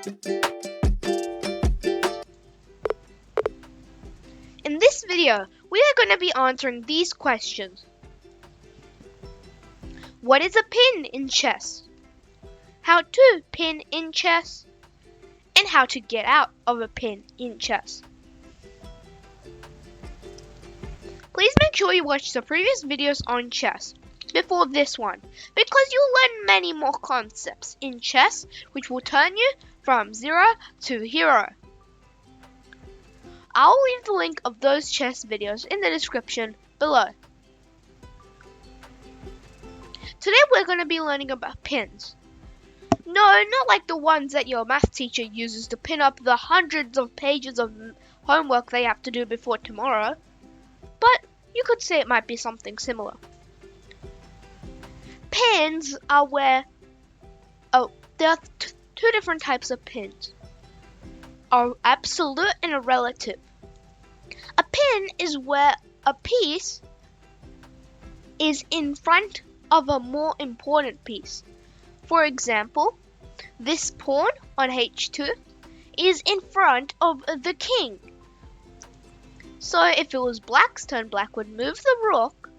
In this video, we are going to be answering these questions. What is a pin in chess? How to pin in chess? And how to get out of a pin in chess. Please make sure you watch the previous videos on chess before this one, because you'll learn many more concepts in chess which will turn you from zero to hero. I'll leave the link of those chess videos in the description below. Today we're going to be learning about pins. No, not like the ones that your math teacher uses to pin up the hundreds of pages of homework they have to do before tomorrow. But you could say it might be something similar. Pins are where... there are two different types of pins. A absolute and a relative. A pin is where a piece is in front of a more important piece. For example, this pawn on h2 is in front of the king. So if it was black's turn, black would move the rook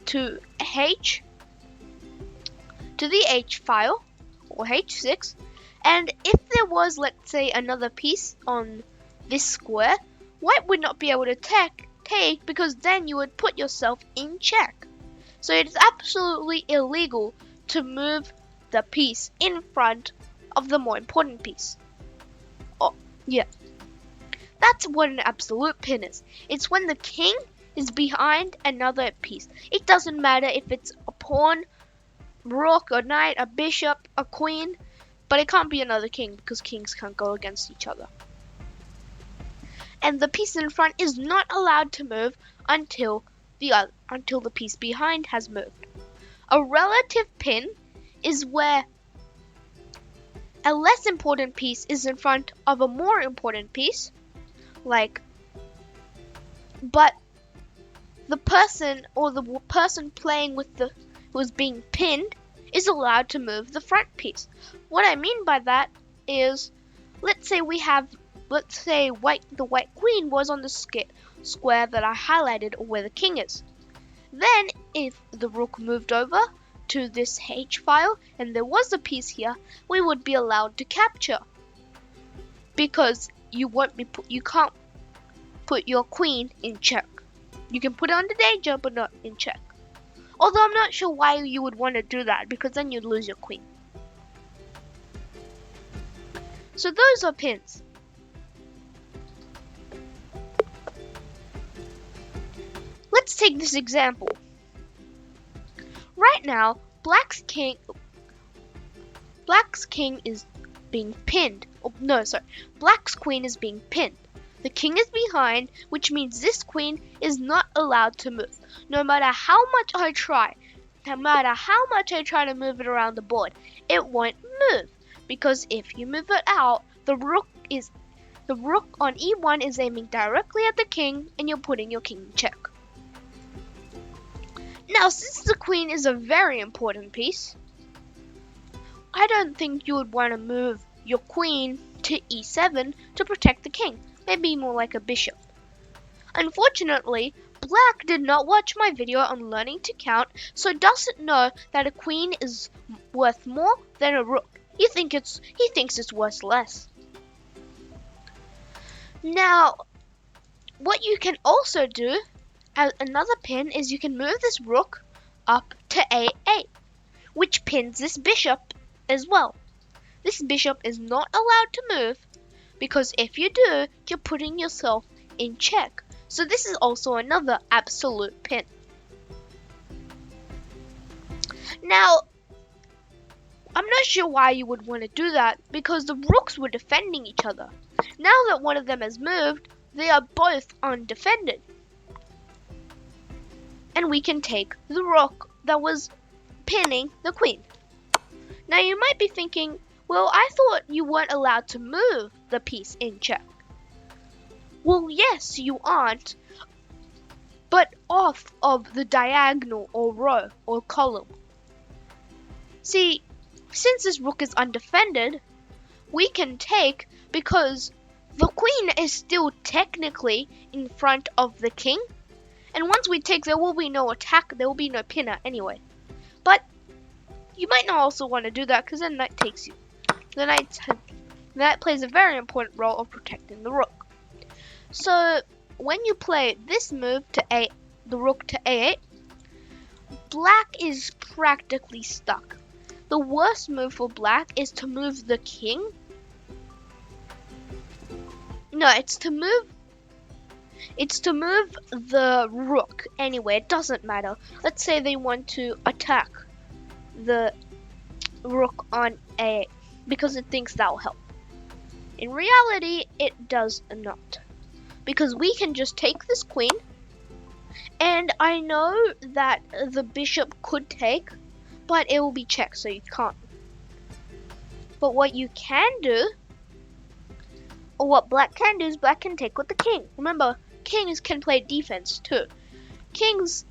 to the h file or h6, and if there was, let's say, another piece on this square, white would not be able to take because then you would put yourself in check. So it is absolutely illegal to move the piece in front of the more important piece. Oh, yeah. That's what an absolute pin is. It's when the king is behind another piece. It doesn't matter if it's a pawn, rook, a knight, a bishop, a queen, but it can't be another king because kings can't go against each other. And the piece in front is not allowed to move until the piece behind has moved. A relative pin is where a less important piece is in front of a more important piece, but the person or the person playing with who's being pinned is allowed to move the front piece. What I mean by that is, let's say the white queen was on the square that I highlighted, or where the king is. Then if the rook moved over to this h file and there was a piece here, we would be allowed to capture, because you can't put your queen in check. You can put it under danger, but not in check. Although I'm not sure why you would want to do that, because then you'd lose your queen. So those are pins. Let's take this example. Right now, Black's king is being pinned. Black's queen is being pinned. The king is behind, which means this queen is not allowed to move. No matter how much I try to move it around the board, it won't move. Because if you move it out, the rook on e1 is aiming directly at the king, and you're putting your king in check. Now, since the queen is a very important piece, I don't think you would want to move your queen to e7 to protect the king. Maybe more like a bishop. Unfortunately, Black did not watch my video on learning to count, so doesn't know that a queen is worth more than a rook. He thinks it's worth less. Now, what you can also do as another pin is you can move this rook up to a8, which pins this bishop as well. This bishop is not allowed to move, because if you do, you're putting yourself in check. So this is also another absolute pin. Now, I'm not sure why you would want to do that, because the rooks were defending each other. Now that one of them has moved, they are both undefended. And we can take the rook that was pinning the queen. Now you might be thinking, well, I thought you weren't allowed to move the piece in check. Well, yes, you aren't, but off of the diagonal or row or column. See, since this rook is undefended, we can take because the queen is still technically in front of the king. And once we take, there will be no attack, there will be no pinner anyway. But you might not also want to do that because then knight takes you. The knight plays a very important role of protecting the rook. So when you play this move to the rook to a8, black is practically stuck. The worst move for black is to move the king. No, it's to move the rook anyway. It doesn't matter. Let's say they want to attack the rook on a8 because it thinks that will help. In reality, it does not. Because we can just take this queen, and I know that the bishop could take, but it will be checked, so you can't. But what you can do, or what black can do, is black can take with the king. Remember, kings can play defense too. Kings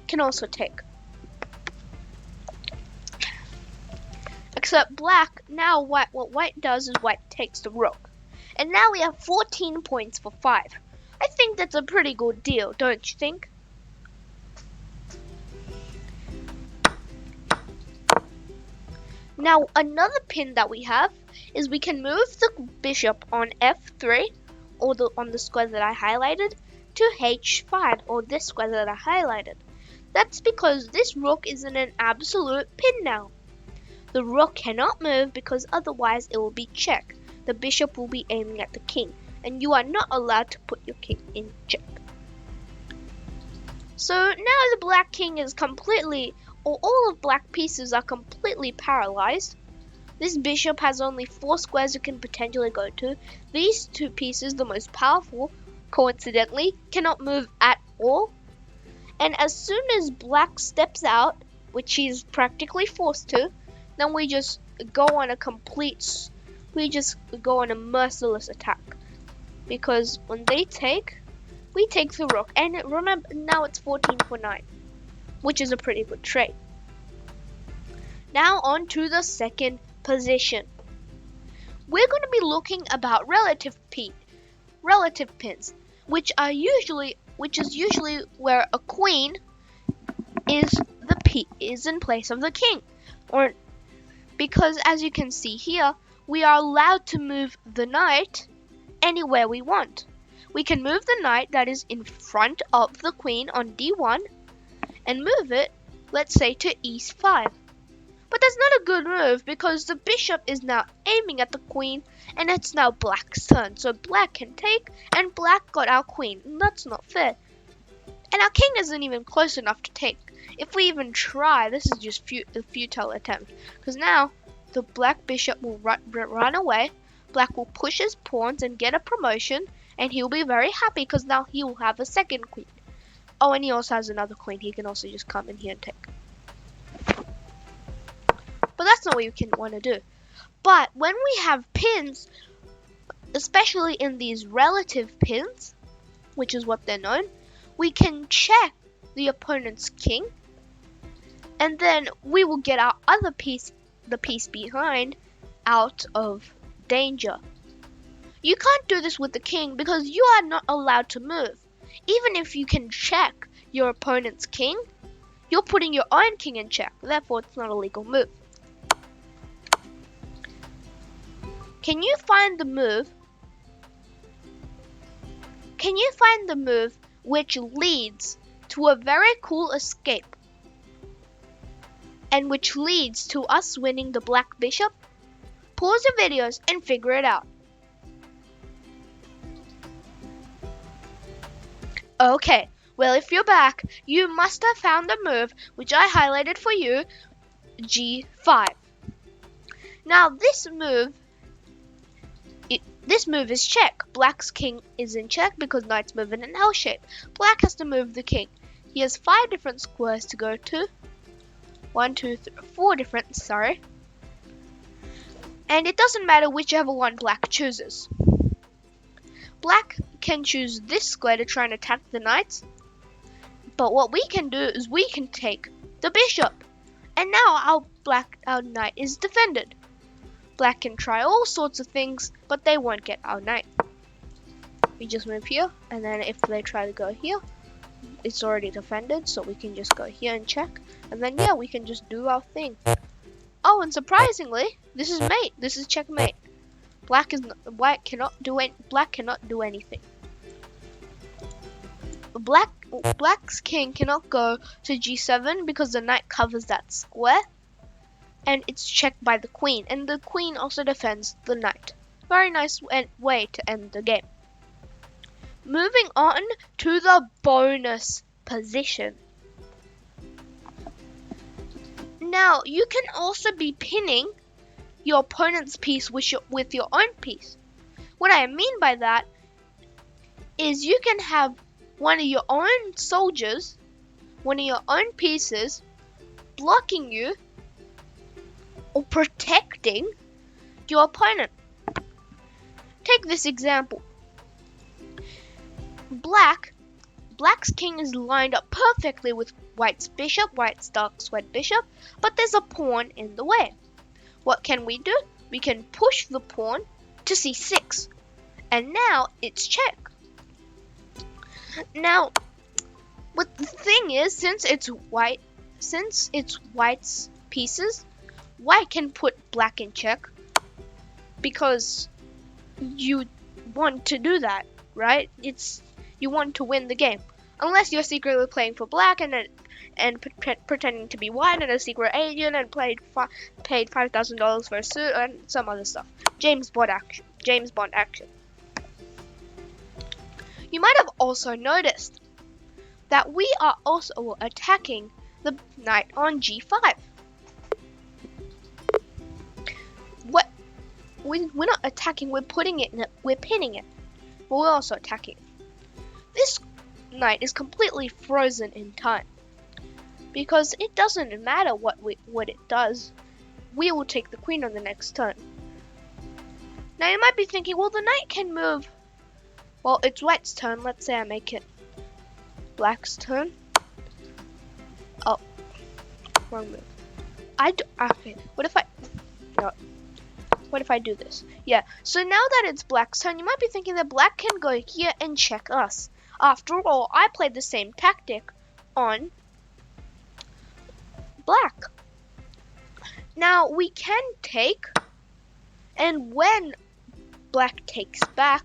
can also take. Except black, now what white does is white takes the rook. And now we have 14 points for 5. I think that's a pretty good deal, don't you think? Now another pin that we have is we can move the bishop on f3, or on the square that I highlighted, to h5, or this square that I highlighted. That's because this rook is in an absolute pin now. The rook cannot move because otherwise it will be checked. The bishop will be aiming at the king, and you are not allowed to put your king in check. So now the black king is completely, or all of black pieces are completely paralyzed. This bishop has only 4 squares it can potentially go to. These 2 pieces, the most powerful, coincidentally, cannot move at all. And as soon as black steps out, which he's practically forced to, then we just go on a merciless attack. Because when they take, we take the rook. And remember, now it's 14 for 9, which is a pretty good trade. Now on to the second position. We're going to be looking about relative pins, which is usually where a queen is in place of the king. Or because as you can see here, we are allowed to move the knight anywhere we want. We can move the knight that is in front of the queen on d1 and move it, let's say, to e5. But that's not a good move because the bishop is now aiming at the queen and it's now black's turn. So black can take and black got our queen. And that's not fair. And our king isn't even close enough to take. If we even try, this is just a futile attempt. Because now the black bishop will run away. Black will push his pawns and get a promotion. And he'll be very happy because now he will have a second queen. Oh, and he also has another queen. He can also just come in here and take. But that's not what you can want to do. But when we have pins, especially in these relative pins, which is what they're known, we can check the opponent's king, and then we will get our other piece, the piece behind, out of danger. You can't do this with the king because you are not allowed to move. Even if you can check your opponent's king, you're putting your own king in check. Therefore, it's not a legal move. Can you find the move? Can you find the move which leads to a very cool escape and which leads to us winning the black bishop? Pause your videos and figure it out. Okay, well, if you're back, you must have found the move which I highlighted for you, g5. Now this move is check. Black's king is in check because knight's moving in L shape. Black has to move the king. He has 5 different squares to go to. 4 different, sorry. And it doesn't matter whichever one black chooses. Black can choose this square to try and attack the knights. But what we can do is we can take the bishop. And now our knight is defended. Black can try all sorts of things, but they won't get our knight. We just move here, and then if they try to go here, it's already defended, so we can just go here and check. And then yeah, we can just do our thing. Oh, and surprisingly, this is mate. This is checkmate. Black cannot do anything. Black's king cannot go to g7 because the knight covers that square, and it's checked by the queen, and the queen also defends the knight. Very nice way to end the game. Moving on to the bonus position. Now, you can also be pinning your opponent's piece with your own piece. What I mean by that is you can have one of your own soldiers, one of your own pieces, blocking you or protecting your opponent. Take this example. Black's king is lined up perfectly with White's bishop, White's dark squared bishop, but there's a pawn in the way. What can we do? We can push the pawn to c6, and now it's check. Now, what the thing is, since it's White's pieces, White can put Black in check because you want to do that, right? You want to win the game, unless you're secretly playing for Black and pretending to be White and a secret agent and paid $5,000 for a suit and some other stuff. James Bond action. You might have also noticed that we are also attacking the knight on g5. We're not attacking, we're pinning it, but we're also attacking. This knight is completely frozen in time because it doesn't matter what it does. We will take the queen on the next turn. Now you might be thinking, well, the knight can move. Well, it's White's turn. Let's say I make it Black's turn. Oh, wrong move. Okay. What if I do this? Yeah. So now that it's Black's turn, you might be thinking that Black can go here and check us. After all, I played the same tactic on Black. Now we can take, and when Black takes back,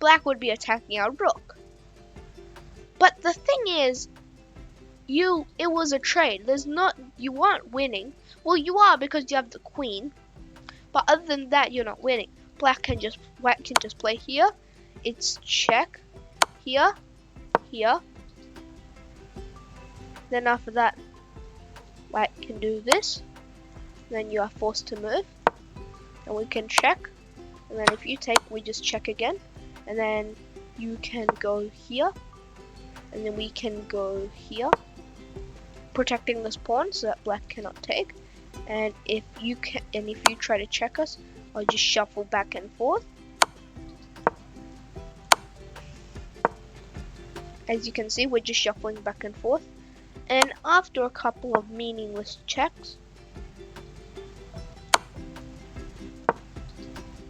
Black would be attacking our rook. But the thing is, it was a trade. You aren't winning. Well, you are because you have the queen. But other than that, you're not winning. White can just play here. It's check. Here. Here. Then after that, White can do this. Then you are forced to move. And we can check. And then if you take, we just check again. And then you can go here. And then we can go here. Protecting this pawn so that Black cannot take. And if you try to check us, I'll just shuffle back and forth. As you can see, we're just shuffling back and forth. And after a couple of meaningless checks,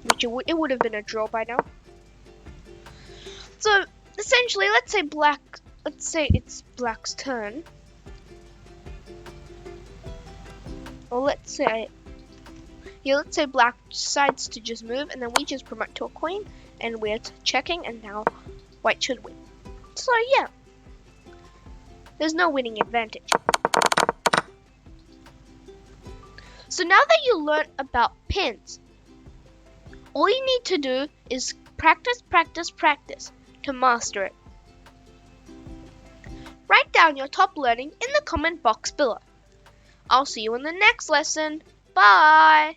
which it would have been a draw by now. So essentially, let's say it's Black's turn. Or let's say Black decides to just move, and then we just promote to a queen, and we're checking, and now White should win. So yeah, there's no winning advantage. So now that you learned about pins, all you need to do is practice to master it. Write down your top learning in the comment box below. I'll see you in the next lesson. Bye!